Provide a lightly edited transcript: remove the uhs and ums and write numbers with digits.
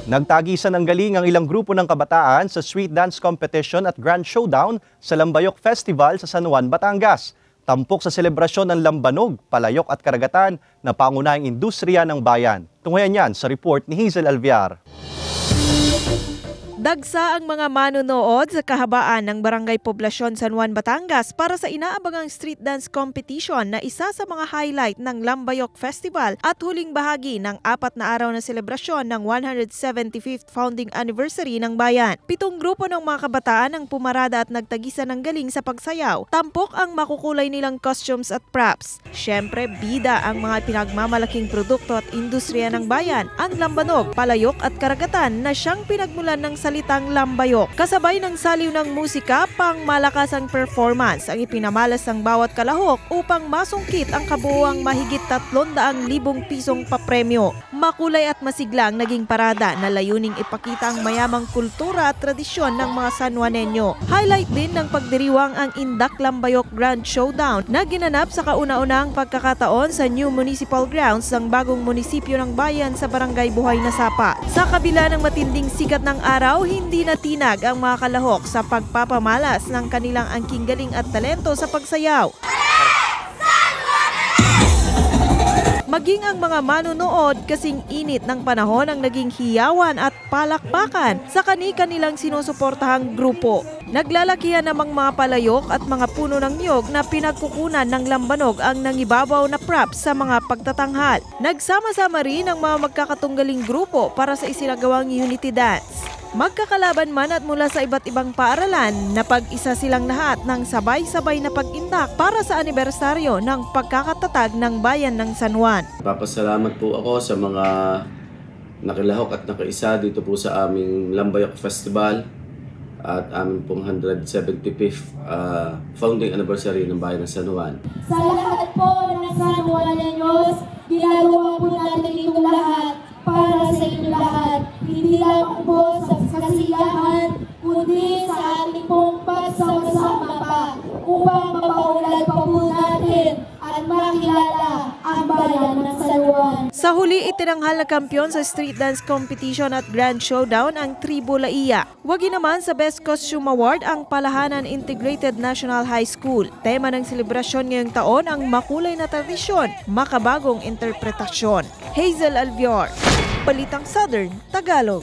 Nagtagisan ng galing ang ilang grupo ng kabataan sa street dance competition at grand showdown sa Lambayok Festival sa San Juan, Batangas. Tampok sa selebrasyon ng lambanog, palayok at karagatan na pangunahing industriya ng bayan. Tunghayan yan sa report ni Hazel Alviar. Dagsa ang mga manonood sa kahabaan ng Barangay Poblasyon San Juan, Batangas para sa inaabangang street dance competition na isa sa mga highlight ng Lambayok Festival at huling bahagi ng 4 na araw na selebrasyon ng 175th founding anniversary ng bayan. 7 grupo ng mga kabataan ang pumarada at nagtagisan ng galing sa pagsayaw. Tampok ang makukulay nilang costumes at props. Siyempre, bida ang mga pinagmamalaking produkto at industriya ng bayan, ang lambanog, palayok at karagatan na siyang pinagmulan ng salitang lambayok. Kasabay ng saliw ng musika, pang malakas ang performance ang ipinamalas ng bawat kalahok upang masungkit ang kabuuang mahigit 300,000 pisong papremyo. Makulay at masigla ang naging parada na layuning ipakita ang mayamang kultura at tradisyon ng mga San Juanenyo. Highlight din ng pagdiriwang ang Indak Lambayok Grand Showdown na ginanap sa kauna-unahang pagkakataon sa New Municipal Grounds ng bagong munisipyo ng bayan sa Barangay Buhay na Sapa. Sa kabila ng matinding sikat ng araw, hindi natinag ang mga kalahok sa pagpapamalas ng kanilang angking galing at talento sa pagsayaw. Maging ang mga manonood kasing init ng panahon ang naging hiyawan at palakpakan sa kani-kanilang sinusuportahang grupo. Naglalakihan namang mga palayok at mga puno ng niyog na pinagkukunan ng lambanog ang nangibabaw na props sa mga pagtatanghal. Nagsama-sama rin ang mga magkakatunggaling grupo para sa isinagawang unity dance. Magkakalaban man at mula sa iba't ibang paaralan, napag-isa silang lahat ng sabay-sabay na pag-indak para sa anibersaryo ng pagkakatatag ng bayan ng San Juan. Papasalamat po ako sa mga nakilahok at nakaisa dito po sa aming Lambayok Festival at aming pong 175th founding anniversary ng bayan ng San Juan. Sa lahat po ng San Juaneños, ginagawa po natin itong lahat para sa inyo lahat. Hindi lang po sa kasiyahan, kundi sa ating pong pagsama-sama pa upang mapaunlad pa po natin at makilala ang bayan ng San Juan. Sa huli, itinanghal na kampiyon sa street dance competition at grand showdown ang Tribu Laia. Wagi naman sa Best Costume Award ang Palahanan Integrated National High School. Tema ng selebrasyon ngayong taon ang makulay na tradisyon, makabagong interpretasyon. Hazel Alviar, Balitang Southern, Tagalog.